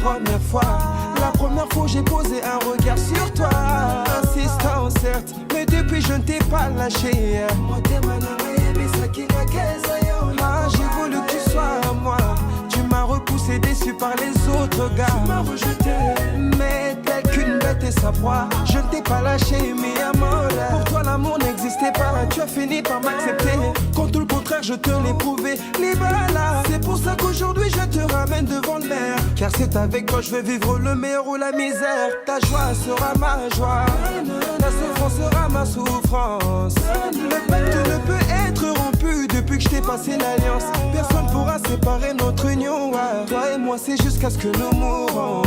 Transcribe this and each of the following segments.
première fois. La première fois j'ai posé un regard sur toi. Insistant certes, mais depuis je ne t'ai pas lâché. Ah, j'ai voulu que tu sois à moi. Tu m'as repoussé déçu par les autres gars. Tu m'as rejeté, mais telle qu'une bête et sa proie. Je ne t'ai pas lâché, mi amor. Pour toi l'amour n'existait pas. Tu as fini par m'accepter, quand tout le contraire je te l'ai prouvé. Libala, c'est pour ça qu'aujourd'hui je te ramène devant le maire. Car c'est avec toi je veux vivre le meilleur ou la misère. Ta joie sera ma joie, ta souffrance sera ma souffrance. Le pacte ne peut être rompu depuis que je t'ai passé l'alliance. Personne pourra séparer notre union. Toi et moi c'est jusqu'à ce que nous mourons.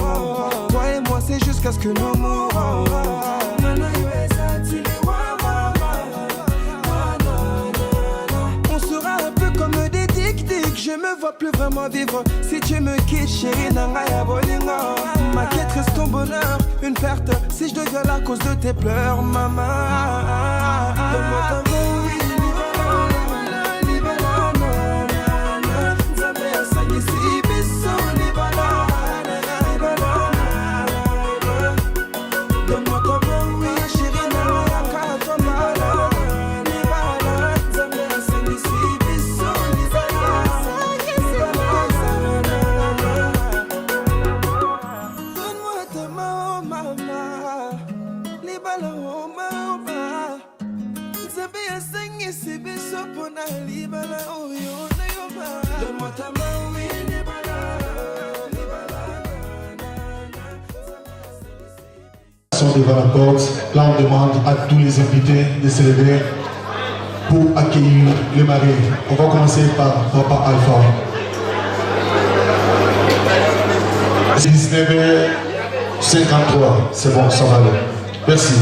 Toi et moi c'est jusqu'à ce que nous mourons. On sera un peu comme des tic-tic. Je me vois plus vraiment vivre si tu me quittes, chérie. Nangaya bolingo. Ma quête reste ton bonheur, une perte si je deviens la cause de tes pleurs, maman. Donne-moi ta main, oui. Devant la porte, là on demande à tous les invités de se lever pour accueillir le mari. On va commencer par Papa Alpha. 19h53, c'est bon, ça va aller. Merci.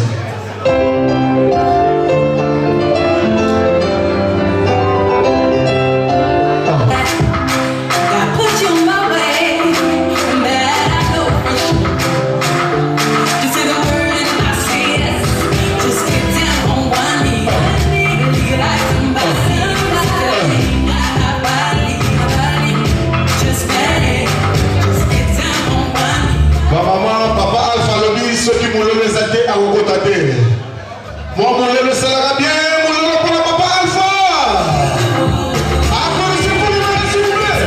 Moi, mon lèvre, ça l'a bien, mon lèvre pour la Papa Alpha. Applaudissez pour les mains, s'il vous plaît.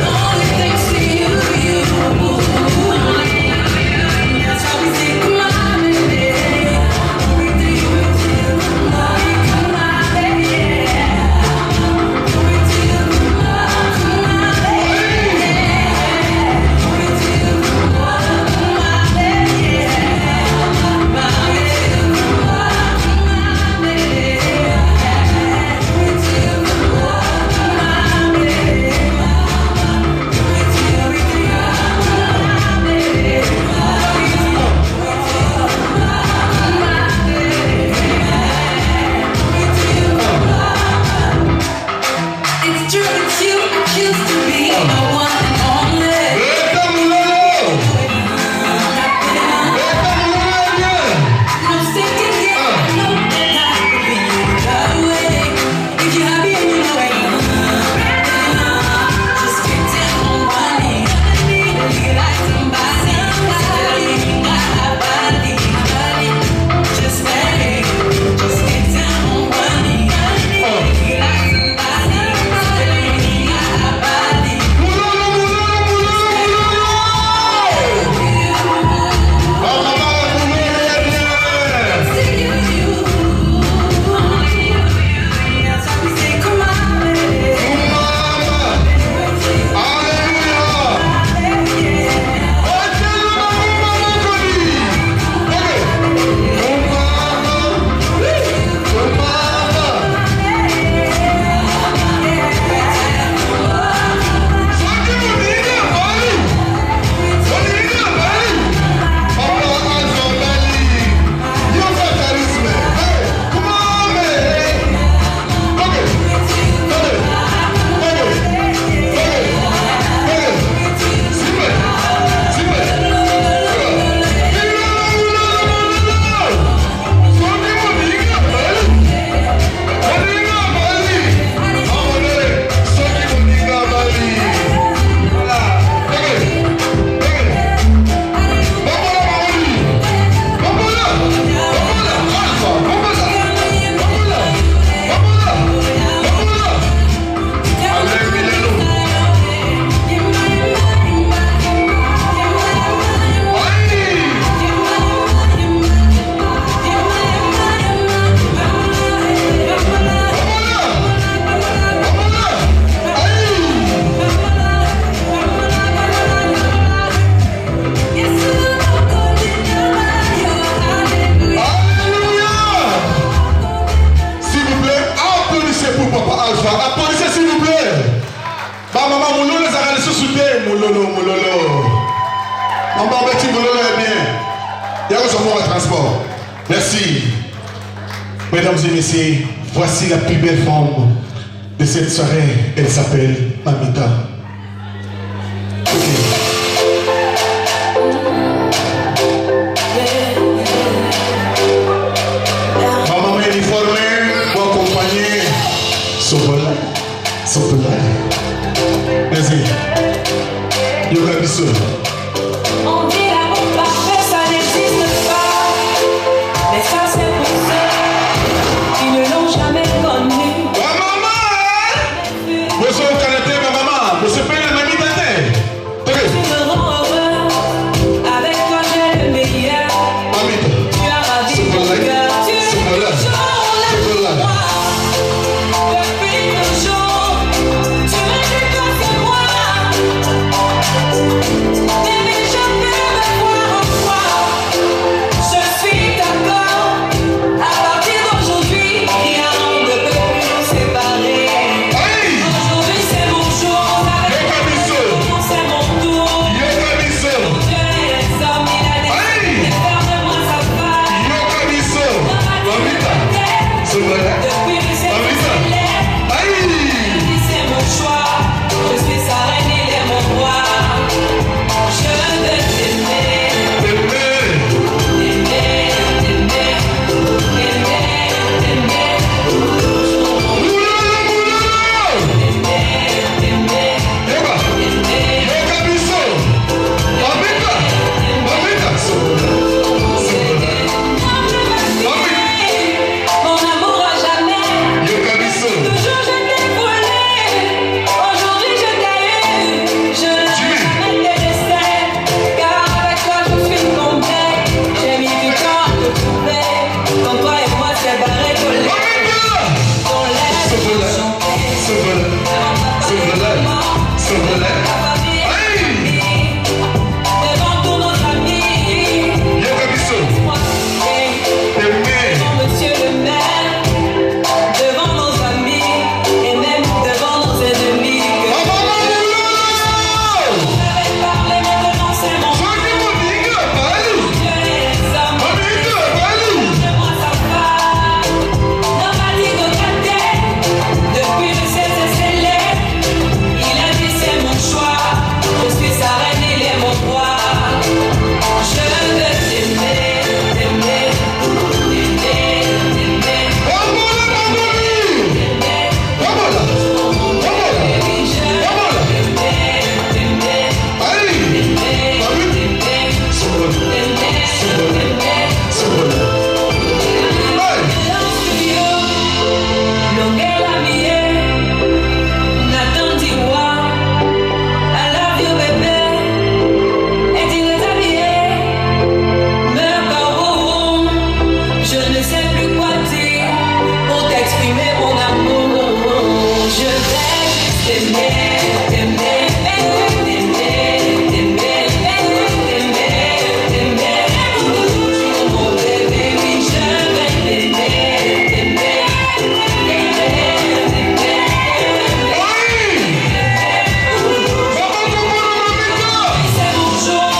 transport. Merci. Mesdames et messieurs, voici la plus belle femme de cette soirée. Elle s'appelle Mamita. Ma maman uniformée pour accompagner Sopola. Merci. Yoga Bissou. On dit l'amour parfait, ça n'existe pas. Mais ça, c'est pour ceux qui ne l'ont jamais connu. Ma maman! Monsieur Canete, ma maman, monsieur Payne, la mamie d'Athènes. Tu me rends heureux, avec toi j'ai le meilleur. Tu as ravi mon cœur, tu es toujours là pour moi. Depuis toujours, tu me dis que c'est moi. Bébé, je peux me voir en toi. Je suis d'accord, à partir d'aujourd'hui, rien ne peut plus nous séparer. Aujourd'hui c'est mon jour, avec toi c'est mon tour. Dieu est les hommes, il a décidé de faire de moi sa femme. Depuis le ciel s'élève, il dit c'est mon choix. Je suis sa reine, il est mon roi. Je veux t'aimer, t'aimer, t'aimer, mon amour à jamais. Toujours je t'ai volé, aujourd'hui je t'ai eu. Je ne vais jamais te laisser, car avec toi je suis tombée. J'ai mis du temps à te trouver, quand toi et moi c'est barré collé. Ton lèvre chanter, papa et maman, devant tous nos amis. Laisse-moi crier, devant monsieur le maire, devant nos amis et même devant nos ennemis. J'avais parlé, maintenant c'est mon tour. Dieu et les hommes, donne-moi sa femme. Dans ma ligne au cadet, depuis le ciel s'élève, il a dit c'est mon choix. Je suis sa reine, il est mon roi. Je veux t'aimer, t'aimer, t'aimer, t'aimer. Je ne sais plus quoi dire pour t'exprimer mon amour. Je vais juste t'aimer, t'aimer, t'aimer, t'aimer, t'aimer, t'aimer. Mon bébé, oui, je vais t'aimer, t'aimer, t'aimer, c'est mon jour,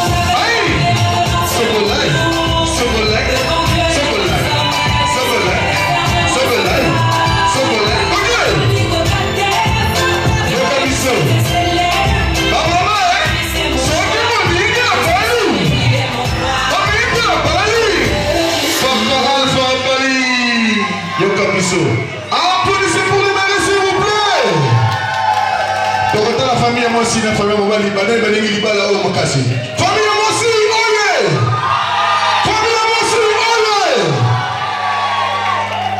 Applaudissez pour les maris, s'il vous plaît. Donc, la famille, moi aussi, la famille, moi, Libanais, Famille, moi aussi, olé. Famille, moi aussi, olé.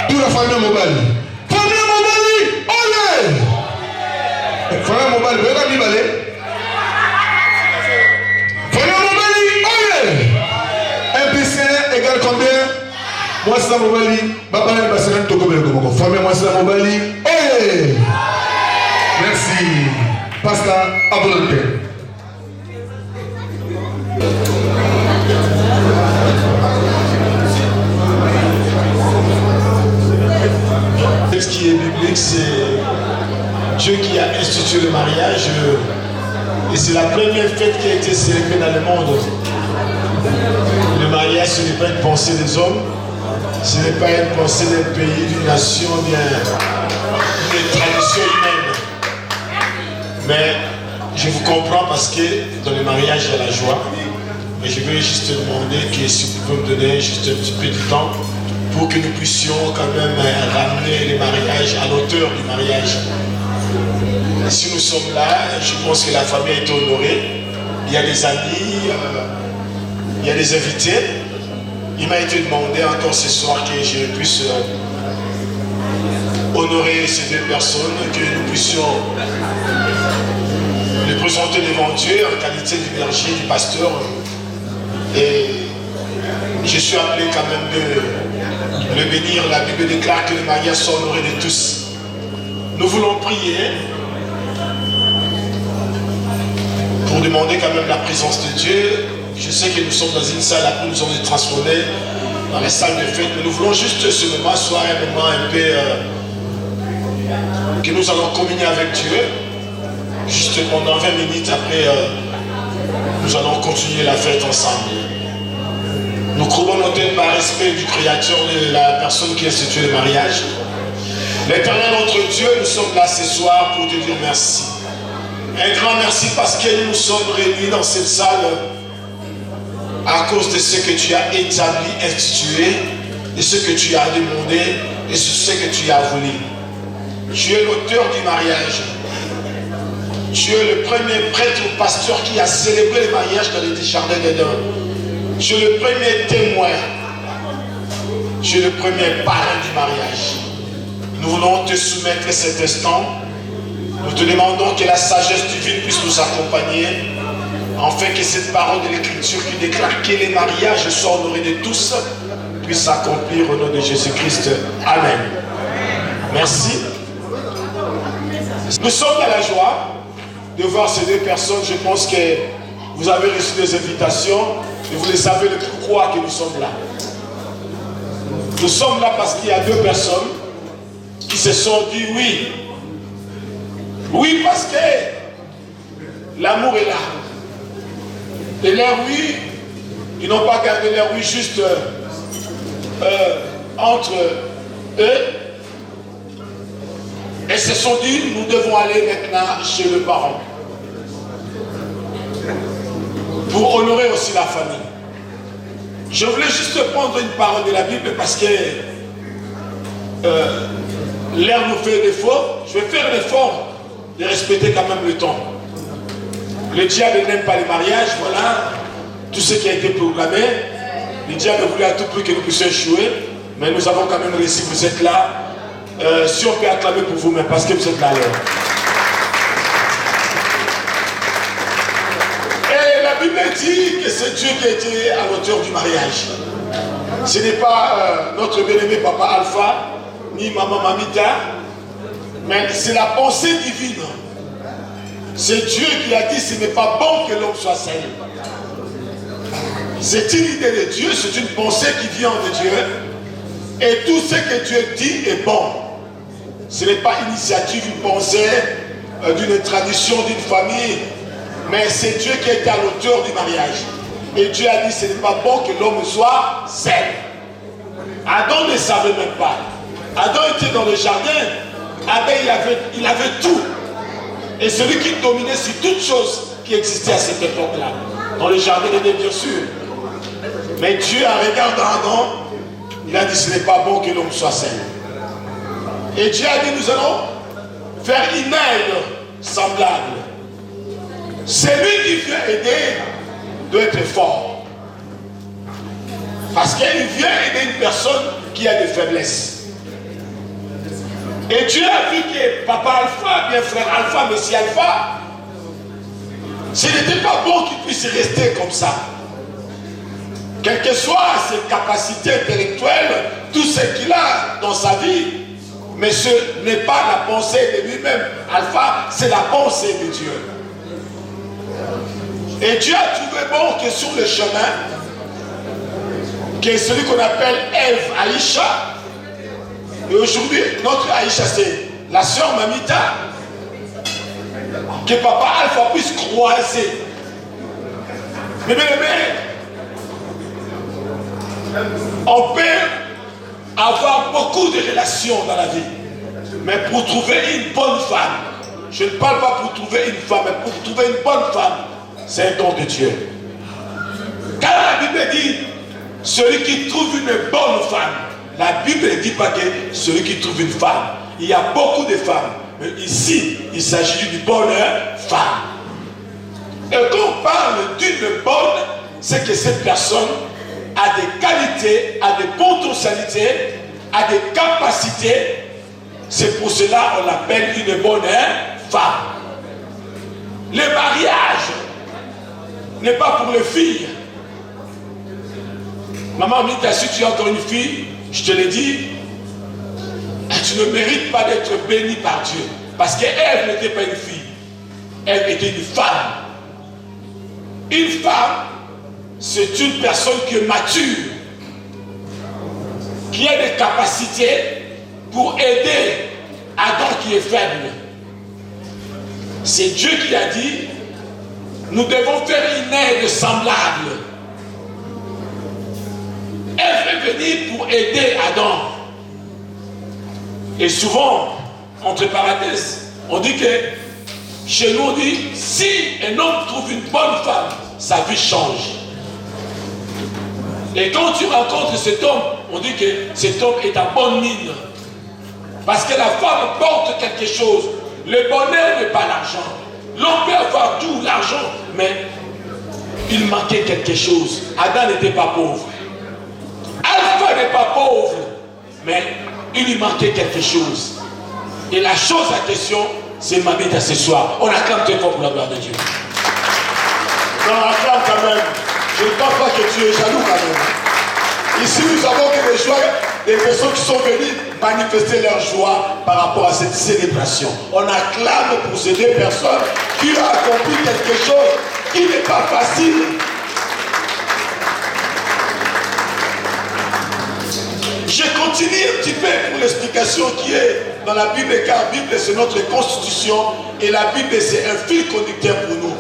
Toute la famille, Mobali. Famille, Mobali, olé. Famille, Mobali, regarde Libanais. Famille, Mobali, olé. 1 plus 1 égale combien? Moi, c'est la Mobali. Papa, il va se rendre comme le famille, moi, c'est la Mobali. Olé. Merci. Pasteur, à volonté. Ce qui est biblique, c'est Dieu qui a institué le mariage. Et c'est la première fête qui a été célébrée dans le monde. Le mariage ce n'est pas une pensée des hommes, ce n'est pas une pensée d'un pays, d'une nation, d'une tradition humaine. Mais je vous comprends parce que dans le mariage, il y a la joie. Et je vais juste te demander que si vous pouvez me donner juste un petit peu de temps pour que nous puissions quand même ramener les mariages à l'auteur du mariage. Si nous sommes là, je pense que la famille a été honorée. Il y a des amis, il y a des invités. Il m'a été demandé encore ce soir que je puisse honorer ces deux personnes, que nous puissions les présenter devant Dieu en qualité du berger, du pasteur. Et je suis appelé quand même de le bénir. La Bible déclare que les mariages sont honorés de tous. Nous voulons prier pour demander quand même la présence de Dieu. Je sais que nous sommes dans une salle, après nous sommes transformés dans la salle de fête, mais nous voulons juste ce moment soit un moment un peu que nous allons communier avec Dieu. Juste pendant 20 minutes, après nous allons continuer la fête ensemble. Nous croyons noter par respect du Créateur, de la personne qui a institué le mariage. L'Éternel notre Dieu, nous sommes là ce soir pour te dire merci. Un grand merci parce que nous sommes réunis dans cette salle à cause de ce que tu as établi, institué, de ce que tu as demandé et de ce que tu as voulu. Tu es l'auteur du mariage. Tu es le premier prêtre ou pasteur qui a célébré le mariage dans les jardins d'Éden. Tu es le premier témoin. Tu es le premier parrain du mariage. Nous voulons te soumettre cet instant. Nous te demandons que la sagesse divine puisse nous accompagner, afin que cette parole de l'Écriture qui déclare que les mariages sont honorés de tous puisse s'accomplir au nom de Jésus-Christ. Amen. Merci. Nous sommes dans la joie de voir ces deux personnes. Je pense que vous avez reçu des invitations et vous le savez le pourquoi que nous sommes là. Nous sommes là parce qu'il y a deux personnes qui se sont dit oui. Oui, parce que l'amour est là. Et leur oui, ils n'ont pas gardé leur oui juste entre eux. Et se sont dit, nous devons aller maintenant chez le parent. Pour honorer aussi la famille. Je voulais juste prendre une parole de la Bible parce que l'air nous fait défaut. Je vais faire l'effort de respecter quand même le temps. Le diable n'aime pas les mariages, voilà tout ce qui a été programmé. Le diable voulait à tout prix que nous puissions échouer, mais nous avons quand même réussi. Vous êtes là. Si on peut acclamer pour vous-même, parce que vous êtes là alors. Et la Bible dit que c'est Dieu qui a été à l'auteur du mariage. Ce n'est pas notre bien-aimé papa Alpha, ni maman Mamita, mais c'est la pensée divine. C'est Dieu qui a dit ce n'est pas bon que l'homme soit seul. C'est une idée de Dieu, c'est une pensée qui vient de Dieu. Et tout ce que Dieu dit est bon. Ce n'est pas initiative, une pensée, d'une tradition, d'une famille, mais c'est Dieu qui est à l'auteur du mariage. Et Dieu a dit ce n'est pas bon que l'homme soit seul. Adam ne savait même pas. Adam était dans le jardin. Adam il avait tout. Et celui qui dominait sur toutes choses qui existaient à cette époque-là. Dans le jardin d'Éden, bien sûr. Mais Dieu, en regardant Adam, il a dit ce n'est pas bon que l'homme soit seul. Et Dieu a dit nous allons faire une aide semblable. Celui qui vient aider doit être fort. Parce qu'il vient aider une personne qui a des faiblesses. Et Dieu a vu que papa Alpha, bien frère Alpha, Messie Alpha, ce n'était pas bon qu'il puisse rester comme ça. Quelles que soient ses capacités intellectuelles, tout ce qu'il a dans sa vie, mais ce n'est pas la pensée de lui-même. Alpha, c'est la pensée de Dieu. Et Dieu a trouvé bon que sur le chemin, que celui qu'on appelle Ève Aïcha, et aujourd'hui, notre Aïcha, c'est la sœur Mamita, que papa Alpha puisse croiser. Mais bien aimé, On peut avoir beaucoup de relations dans la vie, mais pour trouver une bonne femme, je ne parle pas pour trouver une femme, mais pour trouver une bonne femme, c'est un don de Dieu. Car la Bible dit, celui qui trouve une bonne femme, la Bible ne dit pas que celui qui trouve une femme. Il y a beaucoup de femmes, mais ici, il s'agit d'une bonne femme. Et quand on parle d'une bonne, c'est que cette personne a des qualités, a des potentialités, a des capacités. C'est pour cela qu'on l'appelle une bonne femme. Le mariage n'est pas pour les filles. Maman Mita, si tu as encore une fille, je te l'ai dit, tu ne mérites pas d'être bénie par Dieu. Parce qu'elle n'était pas une fille. Elle était une femme. Une femme, c'est une personne qui est mature, qui a des capacités pour aider Adam qui est faible. C'est Dieu qui a dit, nous devons faire une aide semblable. Elle fait venir pour aider Adam. Et souvent, entre parenthèses, on dit que chez nous, on dit, si un homme trouve une bonne femme, sa vie change. Et quand tu rencontres cet homme, on dit que cet homme est à bonne mine. Parce que la femme porte quelque chose. Le bonheur n'est pas l'argent. L'homme peut avoir tout l'argent, mais il manquait quelque chose. Adam n'était pas pauvre. Alpha n'est pas pauvre, mais il lui manquait quelque chose. Et la chose à question, c'est ma bête à ce soir. On acclame très fort pour la gloire de Dieu. On acclame quand même. Je ne pense pas que tu es jaloux quand même. Ici, nous avons que des joies, des personnes qui sont venues manifester leur joie par rapport à cette célébration. On acclame pour ces deux personnes qui ont accompli quelque chose qui n'est pas facile. Je continue un petit peu pour l'explication qui est dans la Bible, car la Bible c'est notre constitution et la Bible c'est un fil conducteur pour nous.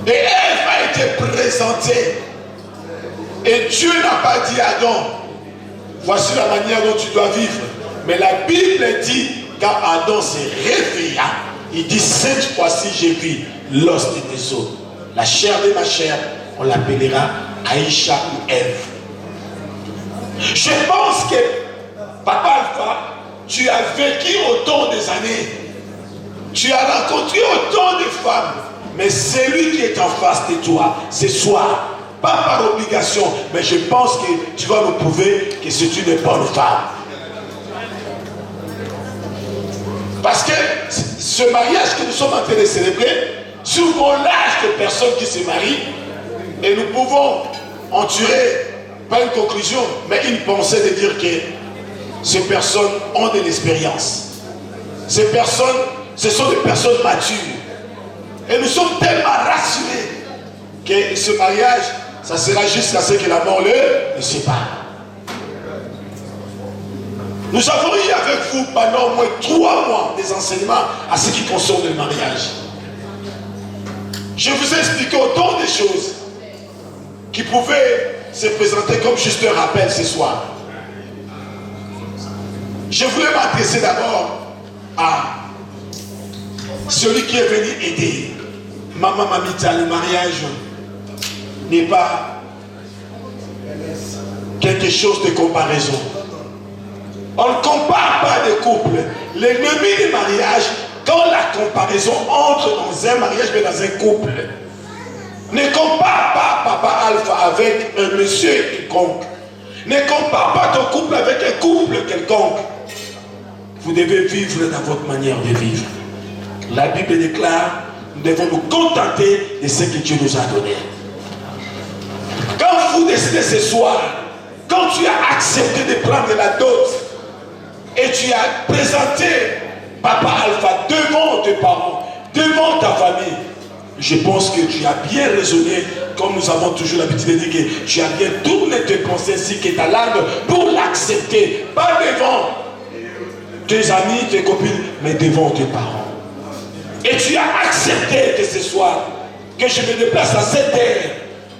Et Ève a été présentée. Et Dieu n'a pas dit à Adam, voici la manière dont tu dois vivre. Mais la Bible dit, quand Adam s'est réveillé, il dit, cette fois-ci j'ai vu l'os de tes os. La chair de ma chair, on l'appellera Aïcha ou Ève. Je pense que, Papa Alpha, tu as vécu autant des années. Tu as rencontré autant de femmes. Mais celui qui est en face de toi, ce soir, pas par obligation, mais je pense que tu vas nous prouver que c'est une bonne femme. Parce que ce mariage que nous sommes en train de célébrer, souvent l'âge de personnes qui se marient, et nous pouvons en tirer, pas une conclusion, mais une pensée de dire que ces personnes ont de l'expérience. Ces personnes, ce sont des personnes matures. Et nous sommes tellement rassurés que ce mariage, ça sera jusqu'à ce que la mort le sépare. Nous avons eu avec vous pendant au moins 3 mois des enseignements à ce qui concerne le mariage. Je vous ai expliqué autant de choses qui pouvaient se présenter comme juste un rappel ce soir. Je voulais m'adresser d'abord à celui qui est venu aider. Maman Mamita, le mariage n'est pas quelque chose de comparaison. On ne compare pas des couples. L'ennemi du mariage, quand la comparaison entre dans un mariage, mais dans un couple, ne compare pas Papa Alpha avec un monsieur quelconque. Ne compare pas ton couple avec un couple quelconque. Vous devez vivre dans votre manière de vivre. La Bible déclare, nous devons nous contenter de ce que Dieu nous a donné. Quand vous décidez ce soir, quand tu as accepté de prendre la dot et tu as présenté Papa Alpha devant tes parents, devant ta famille, je pense que tu as bien raisonné, comme nous avons toujours l'habitude de dire que tu as bien tourné tes pensées ainsi que ta langue pour l'accepter, pas devant tes amis, tes copines, mais devant tes parents. Et tu as accepté que ce soir, que je me déplace à cette terre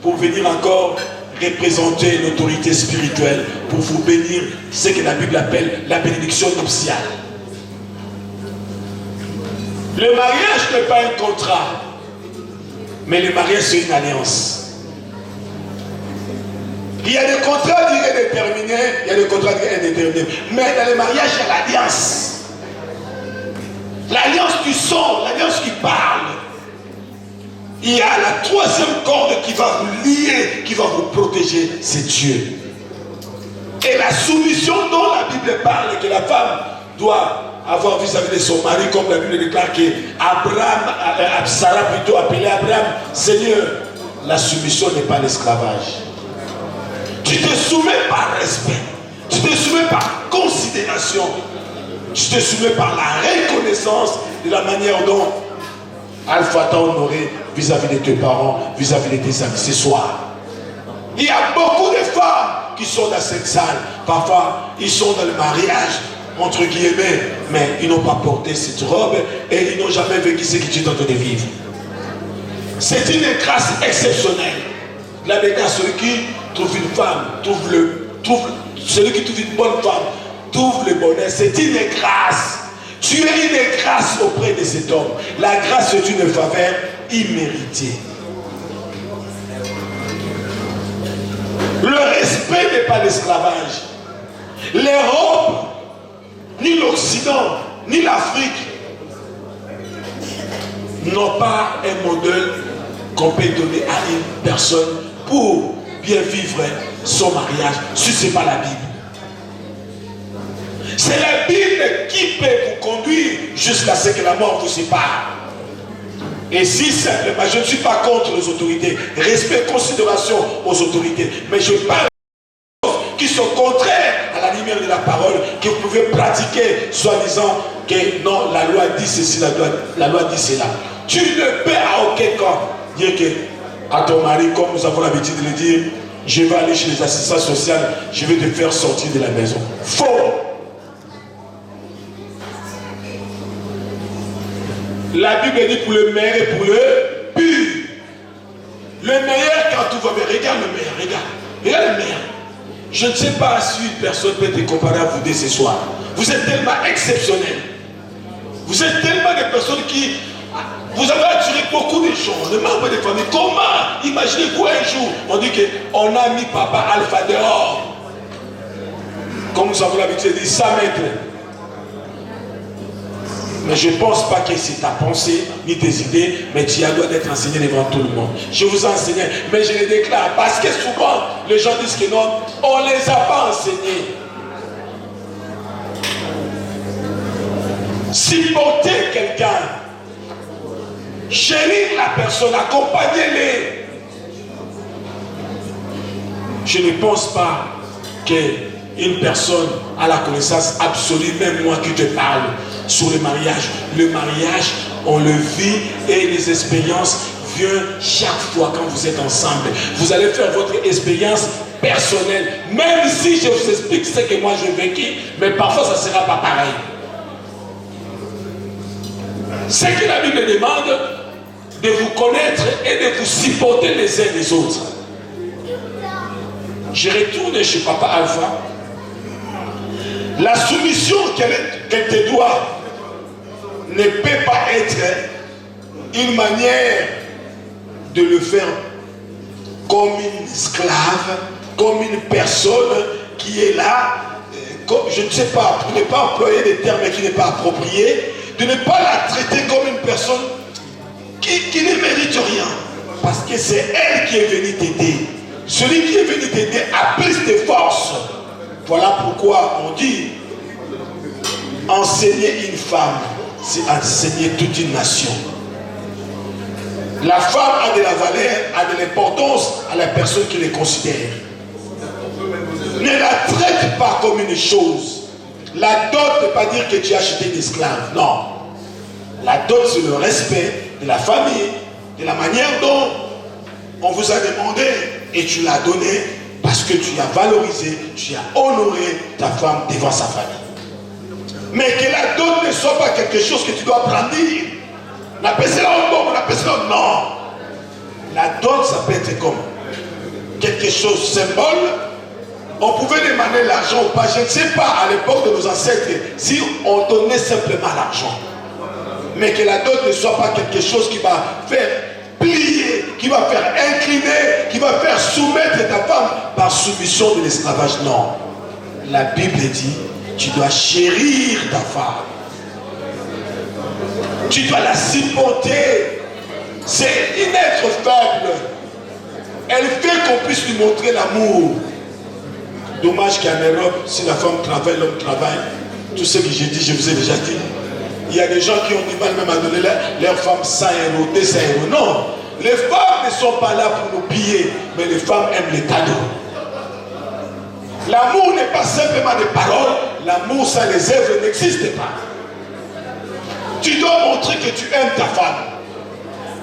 pour venir encore représenter une autorité spirituelle pour vous bénir, ce que la Bible appelle la bénédiction nuptiale. Le mariage n'est pas un contrat, mais le mariage c'est une alliance. Il y a des contrats déterminés, il y a des contrats indéterminés, mais dans le mariage il y a l'alliance. L'alliance du sang, l'alliance qui parle. Il y a la troisième corde qui va vous lier, qui va vous protéger, c'est Dieu. Et la soumission dont la Bible parle, que la femme doit avoir vis-à-vis de son mari, comme la Bible déclare que Sarah plutôt appelé Abraham, Seigneur, la soumission n'est pas l'esclavage. Tu te soumets par respect, tu te soumets par considération, tu te soumets par la reconnaissance de la manière dont Alpha t'a honoré vis-à-vis de tes parents, vis-à-vis de tes amis ce soir. Il y a beaucoup de femmes qui sont dans cette salle. Parfois, ils sont dans le mariage, entre guillemets, mais ils n'ont pas porté cette robe et ils n'ont jamais vécu ce que tu es en train de vivre. C'est une grâce exceptionnelle. La bénédiction, celui qui trouve une femme, celui qui trouve une bonne femme, trouve le bonheur. C'est une grâce. Tu es une grâce auprès de cet homme. La grâce est une faveur imméritée. Le respect n'est pas l'esclavage. L'Europe, ni l'Occident, ni l'Afrique n'ont pas un modèle qu'on peut donner à une personne pour bien vivre son mariage, si ce n'est pas la Bible. C'est la Bible qui peut vous conduire jusqu'à ce que la mort vous sépare. Et si simplement, je ne suis pas contre les autorités, respect, considération aux autorités, mais je parle de choses qui sont contraires à la lumière de la parole, que vous pouvez pratiquer, soi-disant que non, la loi dit ceci, la loi dit cela. Tu ne peux à aucun cas dire que à ton mari, comme nous avons l'habitude de le dire, je vais aller chez les assistants sociaux, je vais te faire sortir de la maison. Faux! La Bible dit pour le meilleur et pour le pur. Le meilleur quand tout va bien. Regarde le meilleur, regarde le meilleur. Je ne sais pas si une personne peut te comparer à vous dès ce soir. Vous êtes tellement exceptionnel. Vous êtes tellement des personnes qui... Vous avez attiré beaucoup de gens, les membres des familles. Comment? Imaginez-vous un jour, on dit qu'on a mis papa Alpha dehors. Comme nous avons l'habitude de dire, 100 mètres. Mais je ne pense pas que c'est ta pensée, ni tes idées, mais tu as le droit d'être enseigné devant tout le monde. Je vous enseigne, mais je les déclare, parce que souvent, les gens disent que non, on ne les a pas enseignés. Supporter quelqu'un, chérir la personne, accompagner-les. Je ne pense pas qu'une personne a la connaissance absolue, même moi qui te parle, sur le mariage. Le mariage, on le vit et les expériences viennent chaque fois quand vous êtes ensemble. Vous allez faire votre expérience personnelle, même si je vous explique ce que moi j'ai vécu, mais parfois ça ne sera pas pareil. Ce que la Bible demande, de vous connaître et de vous supporter les uns les autres. Je retourne chez papa Alpha. La soumission qu'elle te doit ne peut pas être une manière de le faire comme une esclave, comme une personne qui est là, comme, je ne sais pas, pour ne pas employer des termes qui n'est pas approprié, de ne pas la traiter comme une personne qui ne mérite rien. Parce que c'est elle qui est venue t'aider. Celui qui est venu t'aider a plus de force. Voilà pourquoi on dit enseigner une femme, c'est enseigner toute une nation. La femme a de la valeur, a de l'importance à la personne qui les considère. Ne la traite pas comme une chose. La dot ne veut pas dire que tu as acheté des esclaves. Non. La dot, c'est le respect de la famille, de la manière dont on vous a demandé et tu l'as donné parce que tu as valorisé, tu as honoré ta femme devant sa famille. Mais que la dot ne soit pas quelque chose que tu dois brandir. La personne non. La dot, ça peut être comme quelque chose symbole, on pouvait demander l'argent ou pas. Je ne sais pas à l'époque de nos ancêtres si on donnait simplement l'argent. Mais que la dot ne soit pas quelque chose qui va faire plier, qui va faire incliner, qui va faire soumettre ta femme par soumission de l'esclavage. Non. La Bible dit, tu dois chérir ta femme. Tu dois la supporter. C'est une être faible. Elle fait qu'on puisse lui montrer l'amour. Dommage qu'en Europe, si la femme travaille, l'homme travaille. Tout ce que j'ai dit, je vous ai déjà dit. Il y a des gens qui ont du mal même à donner leur femme 100 €, 200 €. Non, les femmes ne sont pas là pour nous piller, mais les femmes aiment les cadeaux. L'amour n'est pas simplement des paroles, l'amour sans les œuvres n'existe pas. Tu dois montrer que tu aimes ta femme.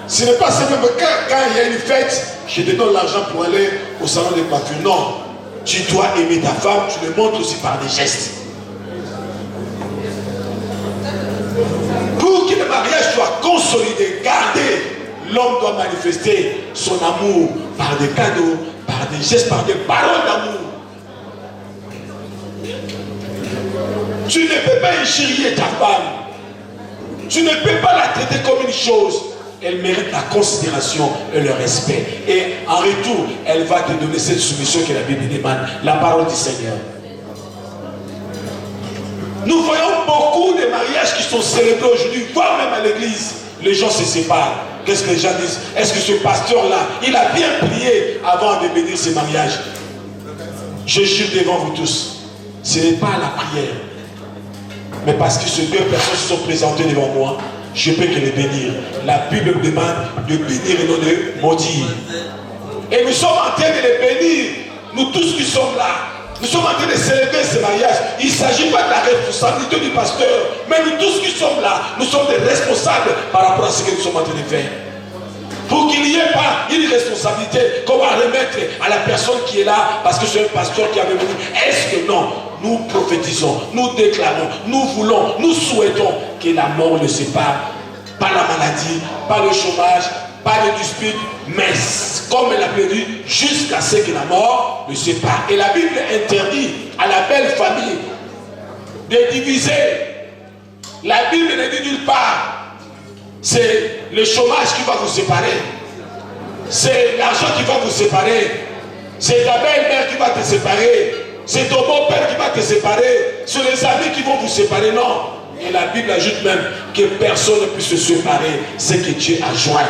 Ce n'est pas simplement quand il y a une fête, je te donne l'argent pour aller au salon de coiffure. Non, tu dois aimer ta femme, tu le montres aussi par des gestes. Pour que le mariage soit consolidé, gardé, l'homme doit manifester son amour par des cadeaux, par des gestes, par des paroles d'amour. Tu ne peux pas injurier ta femme. Tu ne peux pas la traiter comme une chose. Elle mérite la considération et le respect. Et en retour, elle va te donner cette soumission que la Bible demande, la parole du Seigneur. Nous voyons beaucoup de mariages qui sont célébrés aujourd'hui, voire même à l'église. Les gens se séparent. Qu'est-ce que les gens disent? Est-ce que ce pasteur-là, il a bien prié avant de bénir ce mariage? Je jure devant vous tous, ce n'est pas la prière. Mais parce que ces deux personnes se sont présentées devant moi, je peux que les bénir. La Bible demande de bénir et non de maudire. Et nous sommes en train de les bénir. Nous tous qui sommes là, nous sommes en train de célébrer ce mariage. Il ne s'agit pas de la responsabilité du pasteur, mais nous tous qui sommes là, nous sommes des responsables par rapport à ce que nous sommes en train de faire. Pour qu'il n'y ait pas une responsabilité qu'on va remettre à la personne qui est là, parce que c'est un pasteur qui avait venu. Est-ce que non? Nous prophétisons, nous déclarons, nous voulons, nous souhaitons que la mort ne sépare, pas la maladie, pas le chômage, pas de dispute, mais comme elle a dit, jusqu'à ce que la mort ne sépare. Et la Bible interdit à la belle famille de diviser. La Bible ne dit nulle part, c'est le chômage qui va vous séparer, c'est l'argent qui va vous séparer, c'est ta belle-mère qui va te séparer, c'est ton beau-père qui va te séparer, c'est les amis qui vont vous séparer. Non. Et la Bible ajoute même que personne ne puisse se séparer, c'est que Dieu a joint.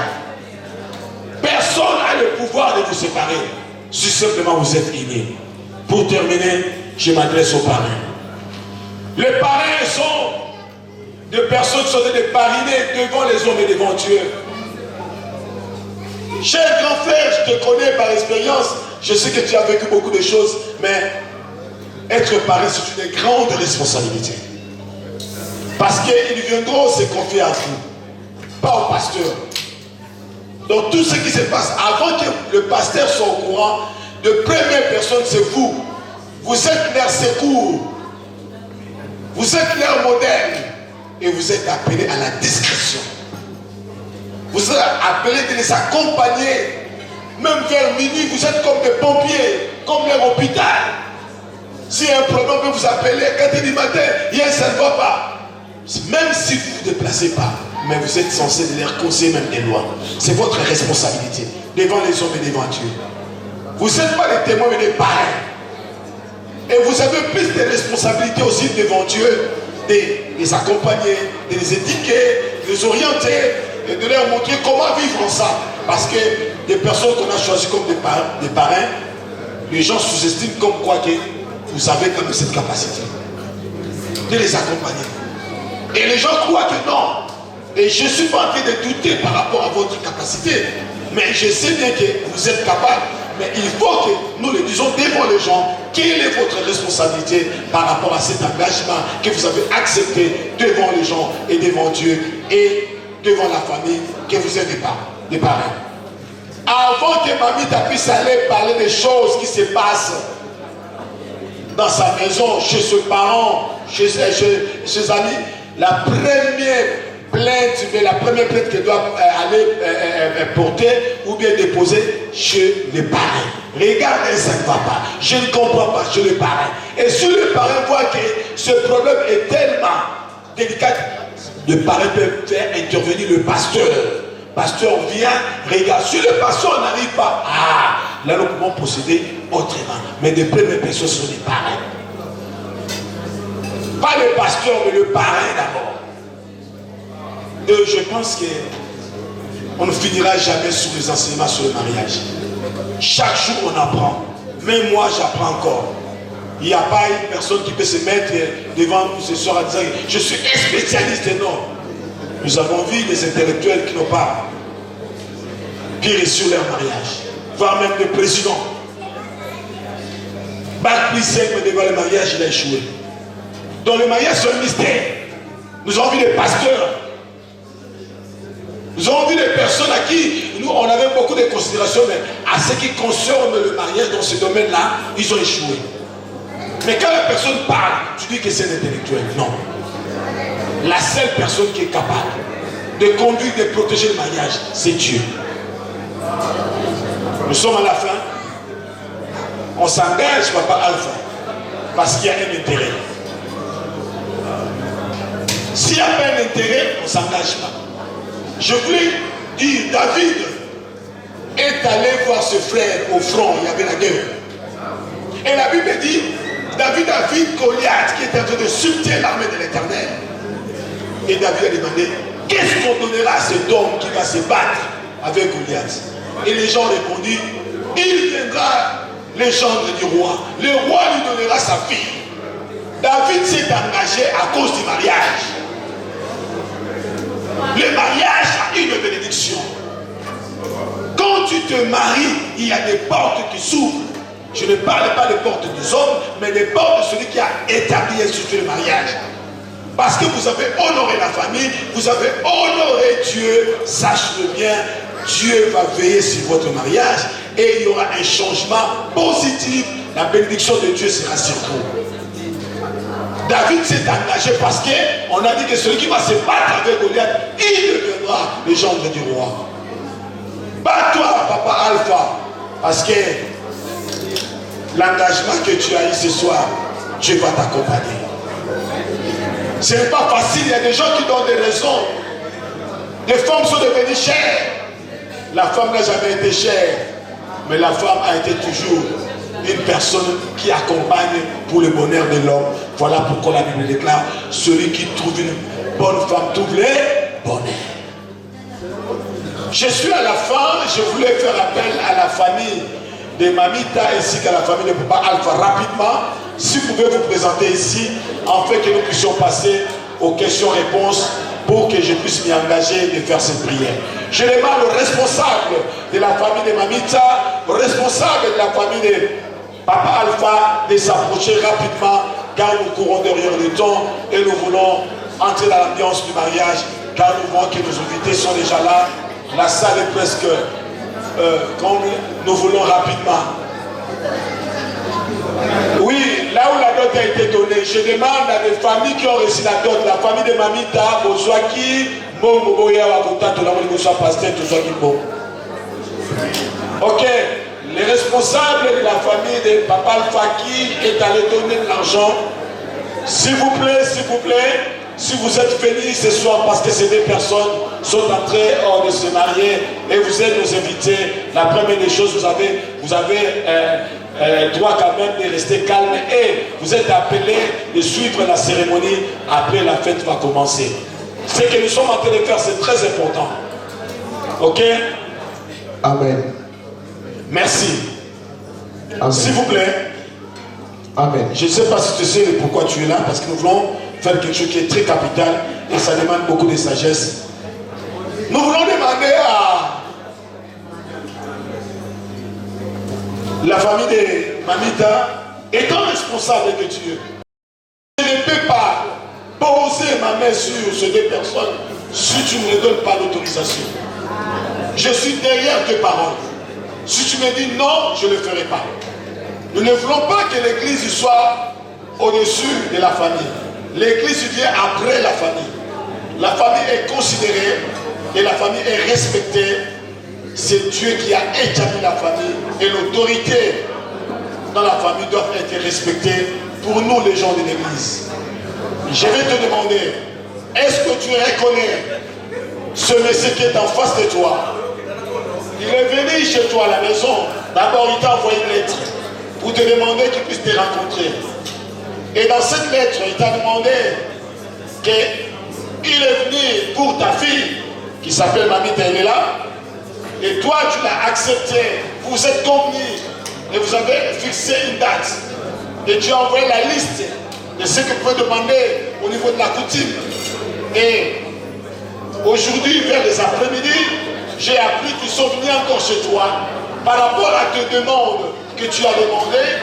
Personne n'a le pouvoir de vous séparer, si simplement vous êtes unis. Pour terminer, je m'adresse aux parrains. Les parrains sont des personnes qui sont des parrainés devant les hommes et devant Dieu. Cher grand frère, je te connais par expérience, je sais que tu as vécu beaucoup de choses, mais être parrain, c'est une grande responsabilité. Parce qu'ils viendront se confier à vous, pas au pasteur. Donc tout ce qui se passe, avant que le pasteur soit au courant, de première personne, c'est vous. Vous êtes leur secours. Vous êtes leur modèle. Et vous êtes appelés à la discrétion. Vous êtes appelés de les accompagner. Même vers minuit, vous êtes comme des pompiers, comme leur hôpital. S'il y a un problème, on peut vous appeler. 4 h du matin, hier, ça ne va pas. Même si vous ne vous déplacez pas, mais vous êtes censé les conseiller même des lois. C'est votre responsabilité devant les hommes et devant Dieu. Vous n'êtes pas des témoins mais des parrains. Et vous avez plus de responsabilités aussi devant Dieu, de les accompagner, de les éduquer, de les orienter, et de leur montrer comment vivre ensemble. Parce que des personnes qu'on a choisies comme des parrains, les gens sous-estiment comme quoi que vous avez quand même cette capacité de les accompagner. Et les gens croient que non. Et je ne suis pas en train de douter par rapport à votre capacité. Mais je sais bien que vous êtes capable. Mais il faut que nous le disions devant les gens. Quelle est votre responsabilité par rapport à cet engagement que vous avez accepté devant les gens et devant Dieu et devant la famille que vous êtes des parents. Avant que mamie puisse aller parler des choses qui se passent dans sa maison, chez ses parents, chez ses amis, la première plainte, mais la première plainte qu'elle doit aller porter ou bien déposer chez le parrain. Regardez, ça ne va pas. Je ne comprends pas chez le parrain. Et si le parrain voit que ce problème est tellement délicat, le parrain peut faire intervenir le pasteur. Le pasteur vient, regarde. Si le pasteur n'arrive pas, là nous pouvons procéder autrement. Mais les premières personnes sont les parrains. Pas le pasteur, mais le parrain d'abord. Et je pense qu'on ne finira jamais sur les enseignements sur le mariage. Chaque jour on apprend. Même moi j'apprends encore. Il n'y a pas une personne qui peut se mettre devant nous ce soir en disant je suis un spécialiste. Non. Nous avons vu des intellectuels qui n'ont pas pire sur leur mariage. Voire même des présidents. Bac plus 5, mais devant le mariage, il a échoué. Dans le mariage, c'est un mystère. Nous avons vu des pasteurs. Nous avons vu des personnes à qui nous, on avait beaucoup de considérations, mais à ce qui concerne le mariage dans ce domaine-là, ils ont échoué. Mais quand la personne parle, tu dis que c'est un intellectuel. Non. La seule personne qui est capable de conduire, de protéger le mariage, c'est Dieu. Nous sommes à la fin. On s'engage, papa Alpha, parce qu'il y a un intérêt. S'il n'y a pas un intérêt, on ne s'engage pas. Je voulais dire, David est allé voir ce frère au front, il y avait la guerre. Et la Bible dit, David a vu Goliath qui était en train de subir l'armée de l'Éternel. Et David a demandé, qu'est-ce qu'on donnera à cet homme qui va se battre avec Goliath? Et les gens ont répondu, il viendra le gendre du roi. Le roi lui donnera sa fille. David s'est engagé à cause du mariage. Le mariage a une bénédiction. Quand tu te maries, il y a des portes qui s'ouvrent. Je ne parle pas des portes des hommes, mais des portes de celui qui a établi et institué le mariage. Parce que vous avez honoré la famille, vous avez honoré Dieu, sache-le bien, Dieu va veiller sur votre mariage et il y aura un changement positif. La bénédiction de Dieu sera sur vous. David s'est engagé parce qu'on a dit que celui qui va se battre avec Goliath, il deviendra le gendre du roi. Bats-toi, papa Alpha, parce que l'engagement que tu as eu ce soir, Dieu va t'accompagner. Ce n'est pas facile, il y a des gens qui donnent des raisons. Les femmes sont devenues chères. La femme n'a jamais été chère, mais la femme a été toujours une personne qui accompagne pour le bonheur de l'homme. Voilà pourquoi la Bible déclare, celui qui trouve une bonne femme trouve le bonheur. Je suis à la fin, je voulais faire appel à la famille de Mamita ainsi qu'à la famille de Papa Alpha rapidement. Si vous pouvez vous présenter ici, afin que nous puissions passer aux questions-réponses pour que je puisse m'y engager de faire cette prière. Je demande au responsable de la famille de Mamita, au responsable de la famille de Papa Alpha de s'approcher rapidement car nous courons derrière le temps et nous voulons entrer dans l'ambiance du mariage car nous voyons que nos invités sont déjà là. La salle est presque comme nous voulons rapidement. Oui, là où la dot a été donnée, je demande à des familles qui ont reçu la dot, la famille de Mamita, Bozwaki, Moboya, Wakuta, Pasteur, ok, les responsables de la famille de Papa Alpha qui est allé donner de l'argent, s'il vous plaît, si vous êtes venus ce soir parce que ces deux personnes sont en train de se marier et vous êtes nos invités, la première des choses, vous avez droit quand même de rester calme et vous êtes appelés de suivre la cérémonie. Après la fête va commencer. Ce que nous sommes en train de faire, c'est très important. Ok? Amen. Merci. Amen. S'il vous plaît. Amen. Je ne sais pas si tu sais pourquoi tu es là, parce que nous voulons faire quelque chose qui est très capital et ça demande beaucoup de sagesse. Nous voulons demander à la famille de Mamita, étant responsable de Dieu, je ne peux pas poser ma main sur ces deux personnes si tu ne me donnes pas l'autorisation. Je suis derrière tes paroles. Si tu me dis non, je ne le ferai pas. Nous ne voulons pas que l'église soit au-dessus de la famille. L'église vient après la famille. la famille est considérée et la famille est respectée. C'est Dieu qui a établi la famille et l'autorité dans la famille doit être respectée pour nous les gens de l'église. Je vais te demander, est-ce que tu reconnais ce monsieur qui est en face de toi? Il est venu chez toi à la maison. D'abord, il t'a envoyé une lettre pour te demander qu'il puisse te rencontrer. Et dans cette lettre, il t'a demandé qu'il est venu pour ta fille, qui s'appelle Mamita, elle est là. Et toi, tu l'as accepté. Vous êtes convenus et vous avez fixé une date. Et tu as envoyé la liste de ce que vous pouvez demander au niveau de la coutume. Et aujourd'hui, vers les après-midi, j'ai appris qu'ils sont venus encore chez toi par rapport à tes demandes que tu as demandées.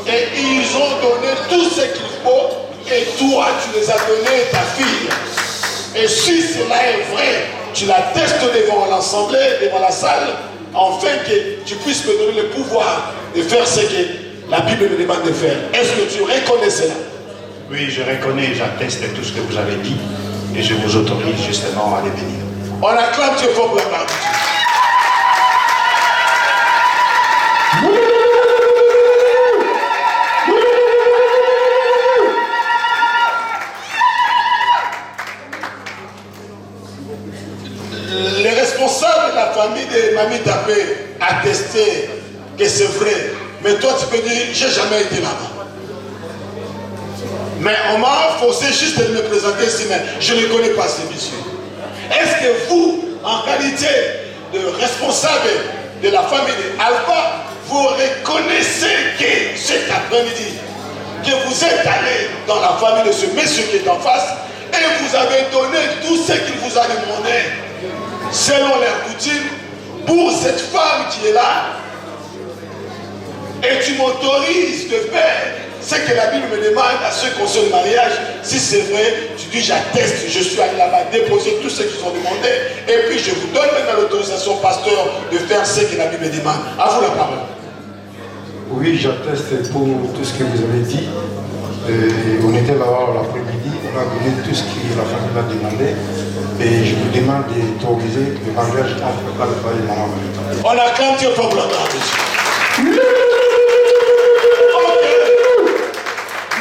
Et ils ont donné tout ce qu'il faut. Et toi, tu les as donné ta fille. Et si cela est vrai, tu l'attestes devant l'assemblée, devant la salle, afin que tu puisses me donner le pouvoir de faire ce que la Bible me demande de faire. Est-ce que tu reconnais cela? Oui, je reconnais, j'atteste tout ce que vous avez dit et je vous autorise justement à les bénir. On acclame Dieu pour la gloire de Dieu. Les responsables de la famille de Mamie Tapé attestaient que c'est vrai. Mais toi, tu peux dire, j'ai jamais été là-bas. Mais on m'a forcé juste de me présenter ici, mais je ne connais pas ces messieurs. Est-ce que vous, en qualité de responsable de la famille d'Alpha, vous reconnaissez que cet après-midi, que vous êtes allé dans la famille de ce monsieur qui est en face et vous avez donné tout ce qu'il vous a demandé selon leur coutume pour cette femme qui est là, et tu m'autorises de faire ce que la Bible me demande à ceux qui concernent le mariage. Si c'est vrai, tu dis j'atteste, je suis allé là-bas déposer tout ce qu'ils ont demandé, et puis je vous donne maintenant l'autorisation, pasteur, de faire ce que la Bible me demande. À vous la parole. Oui, j'atteste pour tout ce que vous avez dit. On était là-bas l'après-midi, on a donné tout ce que la famille m'a demandé. Et je vous demande d'autoriser le mariage entre Alpha et Maman Mamita. On acclame Dieu pour la gloire de Dieu.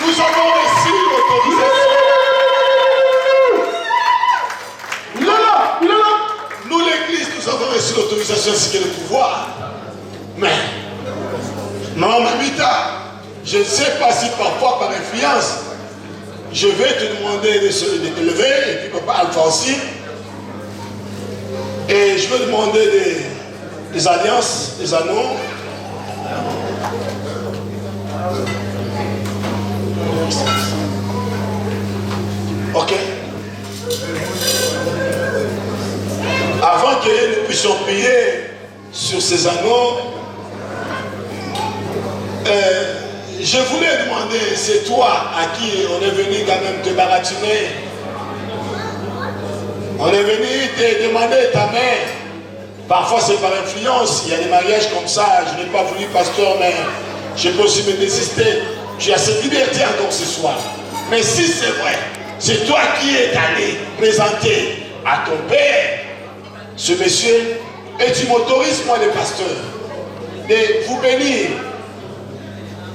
Nous avons reçu l'autorisation. Nous, l'église, nous avons reçu l'autorisation ainsi que le pouvoir. Mais, Maman Mamita, je ne sais pas si parfois par influence, je vais te demander de te lever, et puis papa Alpha aussi. Et je vais demander des alliances, des anneaux. Ok. Avant que nous puissions prier sur ces anneaux, je voulais demander, c'est toi à qui on est venu quand même te baratiner. On est venu te demander ta mère. Parfois c'est par influence, il y a des mariages comme ça, je n'ai pas voulu pasteur, mais je peux aussi me désister. Tu as cette liberté encore ce soir. Mais si c'est vrai, c'est toi qui es allé présenter à ton père ce monsieur, et tu m'autorises, moi le pasteur, de vous bénir.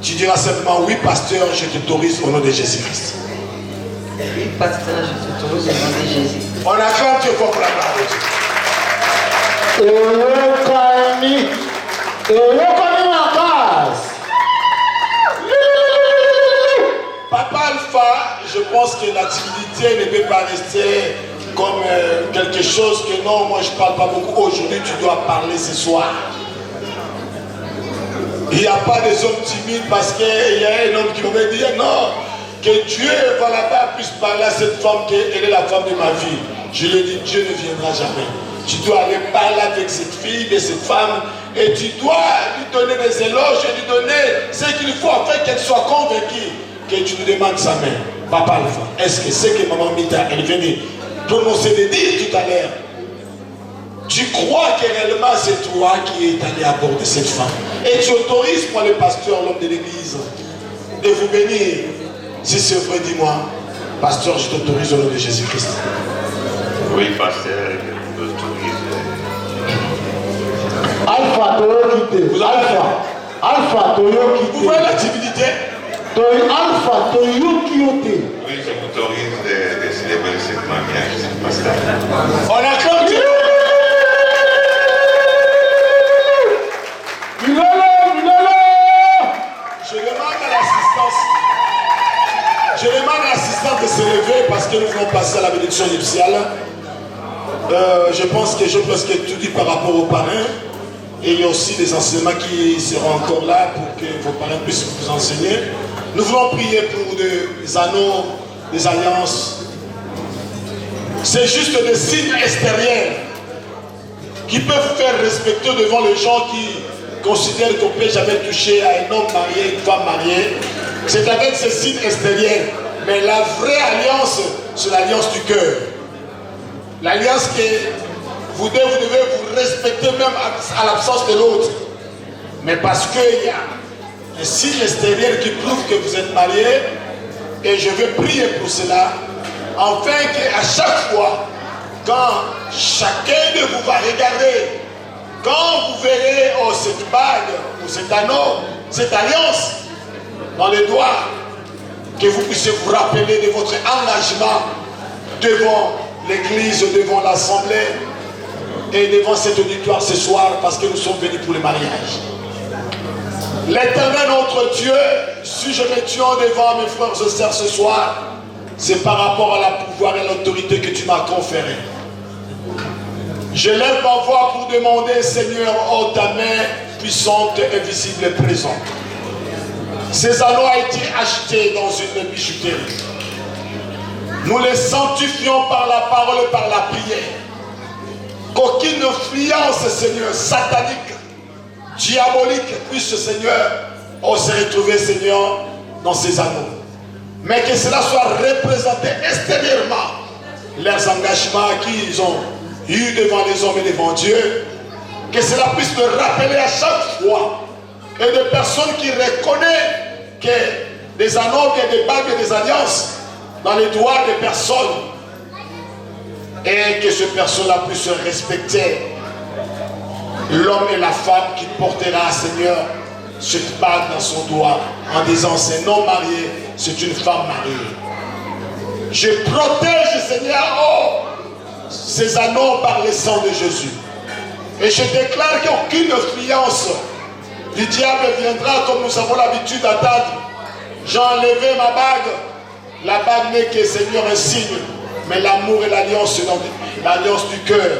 Tu diras simplement, oui pasteur, je t'autorise au nom de Jésus-Christ. Oui pasteur, je t'autorise au nom de Jésus. On acclame Dieu pour la gloire de Dieu. Papa Alpha, je pense que la timidité ne peut pas rester comme quelque chose que non, moi je ne parle pas beaucoup. Aujourd'hui, tu dois parler ce soir. Il n'y a pas des hommes timides parce qu'il y a un homme qui m'avait dit non, que Dieu va là-bas puisse parler à cette femme qu'elle est la femme de ma vie. Je lui ai dit, Dieu ne viendra jamais. Tu dois aller parler avec cette fille, de cette femme, et tu dois lui donner des éloges et lui donner ce qu'il faut afin qu'elle soit convaincue que tu nous demandes sa main. Papa Alpha, est-ce que c'est que Maman Mita, elle vient de prononcer des dire tout à l'heure? Tu crois que réellement c'est toi qui es allé à bord de cette femme. Et tu autorises moi le pasteur, l'homme de l'église, de vous bénir. Si c'est vrai, dis-moi, pasteur, je t'autorise au nom de Jésus-Christ. Oui, pasteur, je m'autorise. Alpha, Toyo Kite. Alpha, Toyo Kite. Vous voyez la timidité? Alpha, Toyo Kite. Oui, je m'autorise de célébrer ce mariage, pasteur. On acclame Dieu. Je demande à l'assistance de se lever parce que nous voulons passer à la bénédiction nuptiale. Je pense que j'ai presque tout dit par rapport aux parrains. Et il y a aussi des enseignements qui seront encore là pour que vos parrains puissent vous enseigner. Nous voulons prier pour des anneaux, des alliances. C'est juste des signes extérieurs qui peuvent faire respecter devant les gens qui considèrent qu'on ne peut jamais toucher à un homme marié, une femme mariée. C'est avec ces signes extérieurs. Mais la vraie alliance, c'est l'alliance du cœur. L'alliance que vous devez vous respecter même à l'absence de l'autre. Mais parce qu'il y a un signe extérieur qui prouve que vous êtes mariés. Et je vais prier pour cela. Afin qu'à chaque fois, quand chacun de vous va regarder, quand vous verrez cette bague ou cet anneau, cette alliance dans les doigts, que vous puissiez vous rappeler de votre engagement devant l'église, devant l'assemblée et devant cet auditoire ce soir, parce que nous sommes venus pour le mariage. L'Éternel notre Dieu, si je me tiens devant mes frères et sœurs ce soir, c'est par rapport à la pouvoir et l'autorité que tu m'as conférée. Je lève ma voix pour demander, Seigneur, oh ta main puissante et visible et présente. Ces anneaux ont été achetés dans une bijouterie. Nous les sanctifions par la parole et par la prière. Qu'aucune influence, Seigneur, satanique, diabolique, puisse, Seigneur, se retrouver, Seigneur, dans ces anneaux. Mais que cela soit représenté extérieurement, leurs engagements qu'ils ont eus devant les hommes et devant Dieu. Que cela puisse le rappeler à chaque fois. Et des personnes qui reconnaissent que des anneaux, des bagues et des alliances dans les doigts des personnes, et que ces personnes-là puissent respecter l'homme et la femme qui portera, Seigneur, cette bague dans son doigt en disant c'est non marié, c'est une femme mariée. Je protège, Seigneur, ces anneaux par le sang de Jésus. Et je déclare qu'aucune influence du diable viendra comme nous avons l'habitude d'attendre. J'ai enlevé ma bague. La bague n'est que, Seigneur, un signe. Mais l'amour et l'alliance, c'est l'alliance du cœur.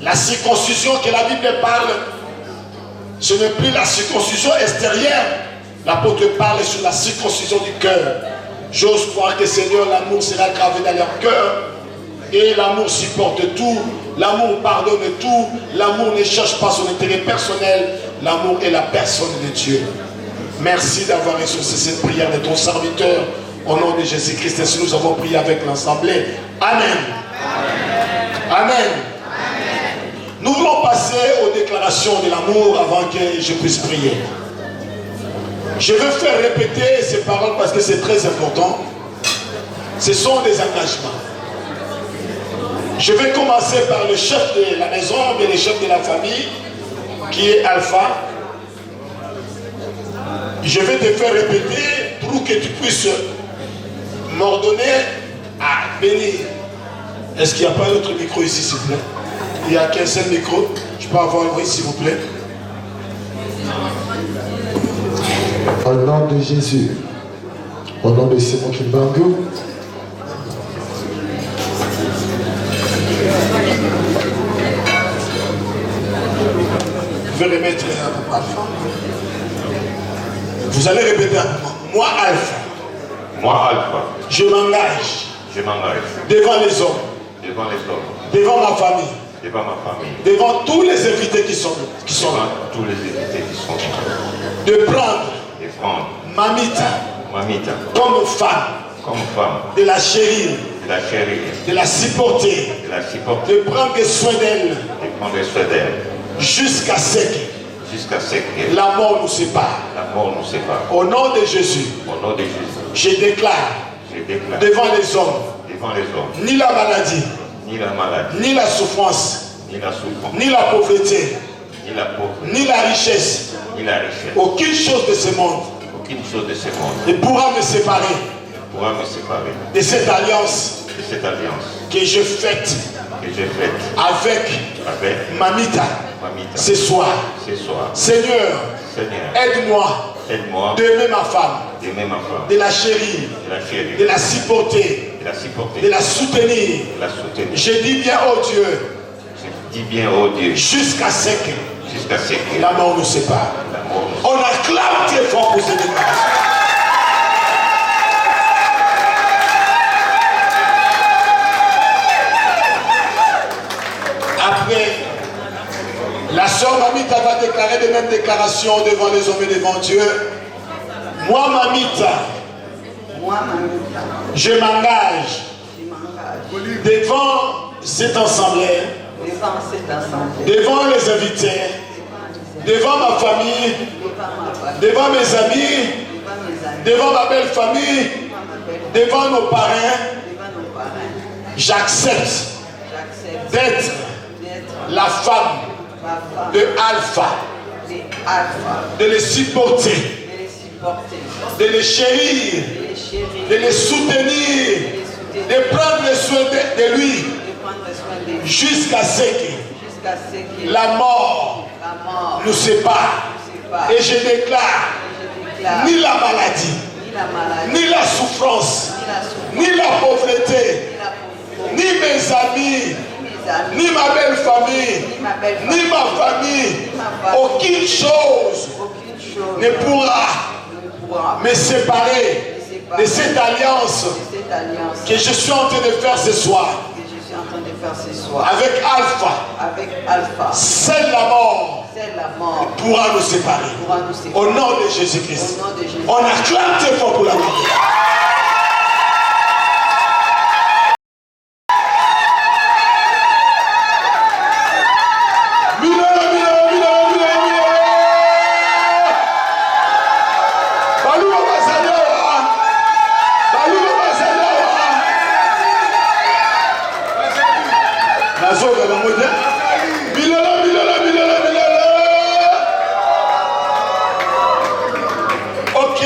La circoncision que la Bible parle, ce n'est plus la circoncision extérieure. L'apôtre parle sur la circoncision du cœur. J'ose croire que, Seigneur, l'amour sera gravé dans leur cœur. Et l'amour supporte tout. L'amour pardonne tout. L'amour ne cherche pas son intérêt personnel. L'amour est la personne de Dieu. Merci d'avoir exaucé cette prière de ton serviteur. Au nom de Jésus-Christ, ainsi nous avons prié avec l'Assemblée. Amen. Amen. Amen. Nous voulons passer aux déclarations de l'amour avant que je puisse prier. Je veux faire répéter ces paroles parce que c'est très important. Ce sont des engagements. Je vais commencer par le chef de la maison, mais le chef de la famille, qui est Alpha. Je vais te faire répéter pour que tu puisses m'ordonner à bénir. Est-ce qu'il n'y a pas d'autre micro ici, s'il vous plaît? Il n'y a qu'un seul micro. Je peux avoir un bruit, s'il vous plaît? Au nom de Jésus, au nom de Simon Kimbangu, je vais remettre Alpha. Vous allez répéter à moi, Alpha. Moi, Alpha. Je m'engage. Je m'engage. Devant les hommes. Devant les hommes. Devant ma famille. Devant ma famille. Devant tous les invités qui sont là. Devant tous les invités qui sont là. De prendre. De prendre. Mamita. Comme femme. De la chérir. De la chérir. De la supporter. De la supporter. De prendre soin d'elle. De prendre soin d'elle. Jusqu'à ce que la mort nous sépare. La mort nous sépare. Au nom de Jésus. Au nom de Jésus. Je déclare. Devant les hommes. Devant les hommes. Ni la maladie. ni la maladie, ni la souffrance, ni la souffrance, ni la pauvreté, ni la pauvreté, ni la richesse, ni la richesse, aucune chose de ce monde aucune chose de ce monde ne pourra me séparer ne pourra me séparer de cette alliance de cette alliance que je fête que j'ai faite avec avec Mamita Mamita ce soir. ce soir. Seigneur, Seigneur, aide-moi aide-moi d'aimer ma femme, d'aimer ma femme, de la chérir, de la chérir, de la supporter, de la supporter, de la soutenir. de la soutenir. Je dis bien, oh Dieu, Je dis bien, oh Dieu, jusqu'à ce que jusqu'à ce que la mort nous sépare. la mort nous On acclame très fort pour ce déclaration. Après, la sœur Mamita va déclarer les mêmes déclarations devant les hommes et devant Dieu. Moi, Mamita, Moi, Mamita, je m'engage je m'engage devant cette assemblée, devant cette assemblée, devant les invités, devant ma famille, devant mes amis, devant ma belle famille, devant nos parrains. J'accepte d'être la femme de Alpha, de les supporter, de les chérir, de les soutenir, de prendre soin de lui jusqu'à ce que la mort nous sépare. Et je déclare ni la maladie, ni la souffrance, ni la pauvreté, ni mes amis, ni ma belle famille, ni ma famille, aucune chose ne pourra me séparer de cette alliance que je suis en train de faire ce soir avec Alpha. Seule la mort pourra nous séparer. Au nom de Jésus-Christ. On acclame très fort pour la mort. Ok,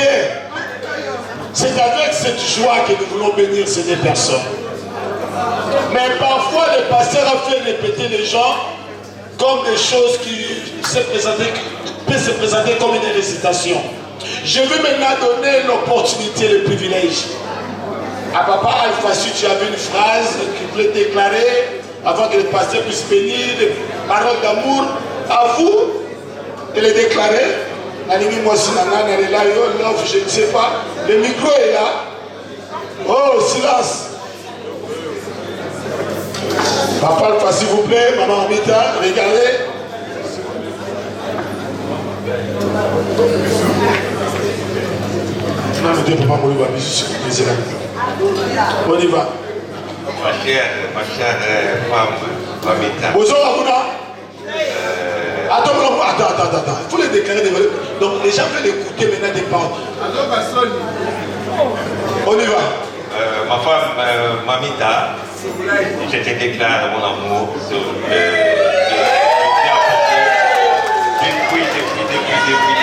c'est avec cette joie que nous voulons bénir ces deux personnes. Mais parfois le pasteur a fait répéter les gens comme des choses qui peuvent se présenter comme une récitation. Je veux maintenant donner l'opportunité, le privilège à Papa Alpha. Si tu avais une phrase qu'il voulait déclarer avant que le pasteur puisse bénir, des paroles d'amour, à vous de les déclarer. Je ne sais pas. Le micro est là. Oh, silence. Papa Alpha, s'il vous plaît, Maman Mamita, regardez. On y va. ma chère femme, Mamita. Bonjour Abuna. Attends. Il faut les déclarer. Donc les gens veulent écouter maintenant des paroles. On y va. Ma femme, Mamita, je te déclare mon amour sur depuis.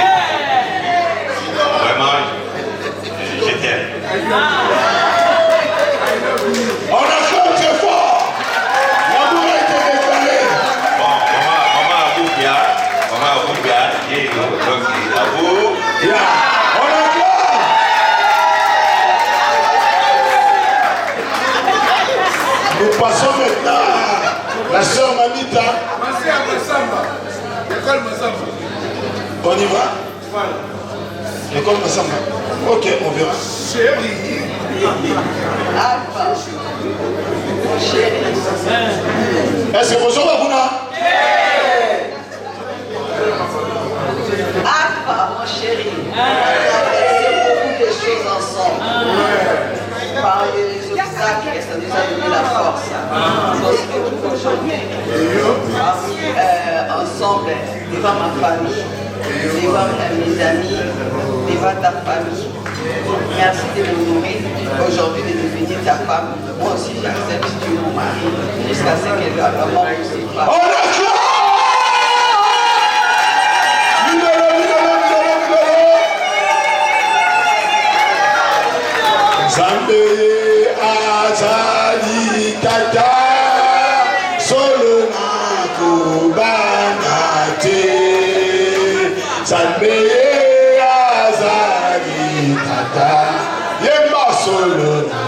Vraiment, je t'aime. On acclame très fort. L'amour a été déclaré. Bon, maman Aboubia, donc à vous. On acclame. Nous passons maintenant à la sœur Mamita. On y va. L'école Massamba. Ok, on verra. Alpha, chérie. Est-ce que bonjour Abuna? Alpha, mon chéri. On a fait beaucoup de choses ensemble. Par les obstacles, ça nous a donné la force. On se retrouve aujourd'hui ensemble devant ma famille, devant mes amis, devant ta famille. Merci de m'honorer aujourd'hui de devenir ta femme. Moi aussi, j'accepte si tu es mon mari. Jusqu'à ce que la mort nous sépare. On acclame! Zambe azali tata solo na kubana te. Zambe azali tata yemba solo na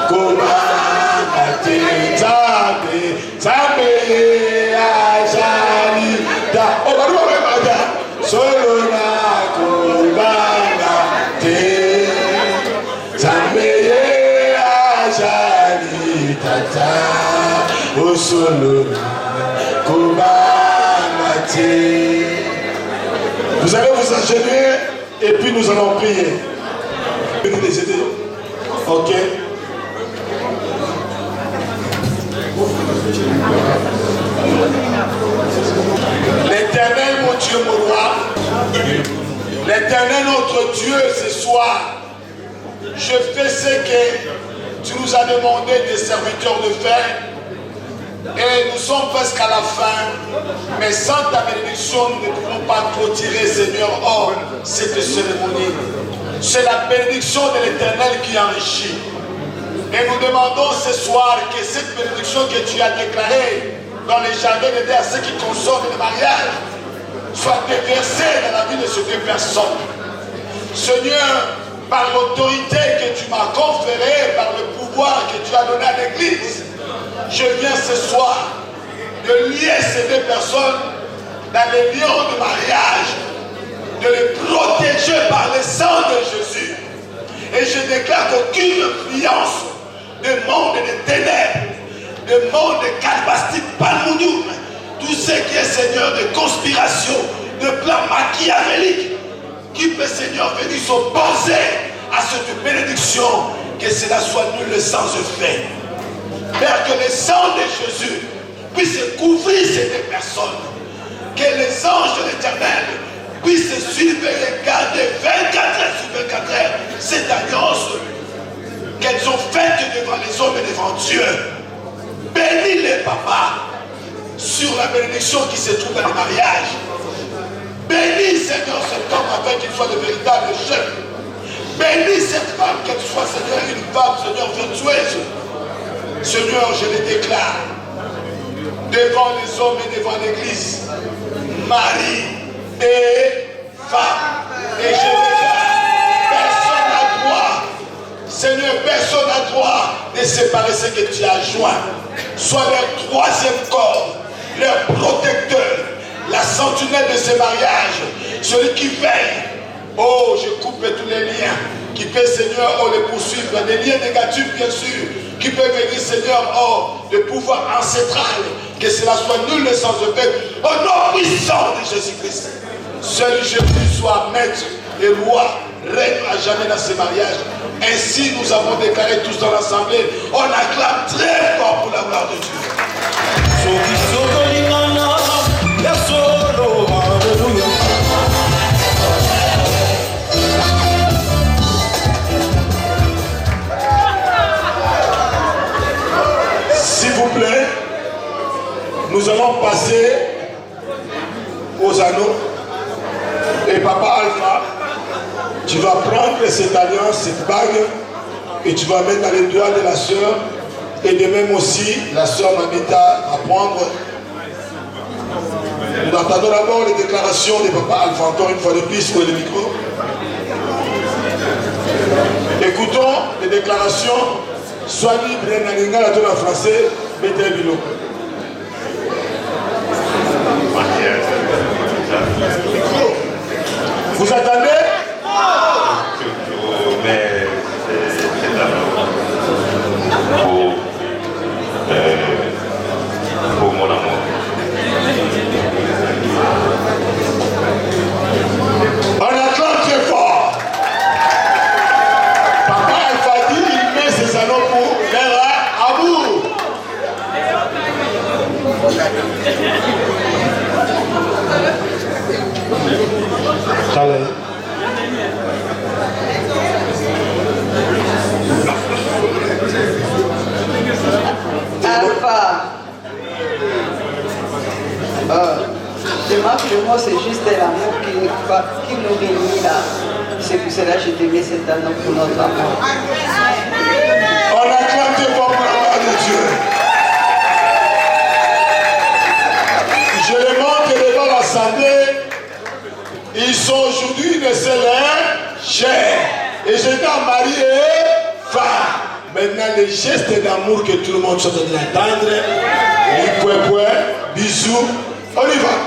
kubana te. Zambe azali tata obaruwa wemada solo na kubana te. Zambeye ajali tata osolona komamate. Vous allez vous enchaîner et puis nous allons prier. Venez les aider. Ok. L'Éternel mon Dieu mon roi, l'Éternel notre Dieu ce soir, je fais ce que tu nous as demandé des serviteurs de faire. Et nous sommes presque à la fin. Mais sans ta bénédiction, nous ne pouvons pas clôturer, Seigneur, cette cérémonie. C'est la bénédiction de l'Éternel qui enrichit. Et nous demandons ce soir que cette bénédiction que tu as déclarée dans les jardins d'Éden à ceux qui consomment le mariage soit déversée dans la vie de ces deux personnes. Seigneur, par l'autorité que tu m'as conférée, par le pouvoir que tu as donné à l'Église, je viens ce soir de lier ces deux personnes dans les lions de mariage, de les protéger par le sang de Jésus. Et je déclare qu'aucune influence de monde de ténèbres, de monde de calbastique, palmoudou, tout ce qui est, Seigneur, de conspiration, de plan machiavélique, qui peut, Seigneur, venir s'opposer à cette bénédiction, que cela soit nul sans effet. Père, que le sang de Jésus puisse couvrir ces deux personnes, que les anges de l'Éternel puissent suivre et garder 24 heures sur 24 heures cette alliance qu'elles ont faite devant les hommes et devant Dieu. Bénis les papas sur la bénédiction qui se trouve dans le mariage. Bénis, Seigneur, cet homme afin qu'il soit le véritable chef. Bénis cette femme, qu'elle soit, Seigneur, une femme, Seigneur, vertueuse. Seigneur, je le déclare devant les hommes et devant l'Église, mari et femme. Et je déclare, personne n'a droit, Seigneur, personne n'a droit de séparer ce que tu as joint. Soit leur troisième corps, leur protecteur, la sentinelle de ce mariage, celui qui veille. Oh, je coupe tous les liens qui peuvent, Seigneur, les poursuivre. Des liens négatifs, bien sûr, qui peuvent venir, Seigneur, de pouvoir ancestral, que cela soit nul sans effet. Au nom puissant de Jésus-Christ, seul Jésus soit maître et roi, règne à jamais dans ce mariage. Ainsi, nous avons déclaré tous dans l'assemblée, on acclame très fort pour la gloire de Dieu. S'il vous plaît, nous allons passer aux anneaux. Et Papa Alpha, tu vas prendre cette alliance, cette bague, et tu vas mettre dans les doigts de la sœur, et de même aussi la sœur Mamita va prendre. Nous attendons d'abord les déclarations de Papa Alpha, encore une fois de plus, pour le micro. Écoutons les déclarations. Sois libre, Nalinga, la tour en français, mettez un bilot. Vous attendez? Mais c'est d'abord pour mon amour. On acclame très fort. Papa Alpha dit, il met ses anneaux pour leur amour. cela, je te mets cette annonce pour notre amour. On acclame tes pour la gloire de Dieu. Je demande que devant l'Assemblée, ils sont aujourd'hui une seule chair. Et j'étais en mari et femme. Maintenant, les gestes d'amour que tout le monde soit en train d'entendre, les points, bisous, on y va.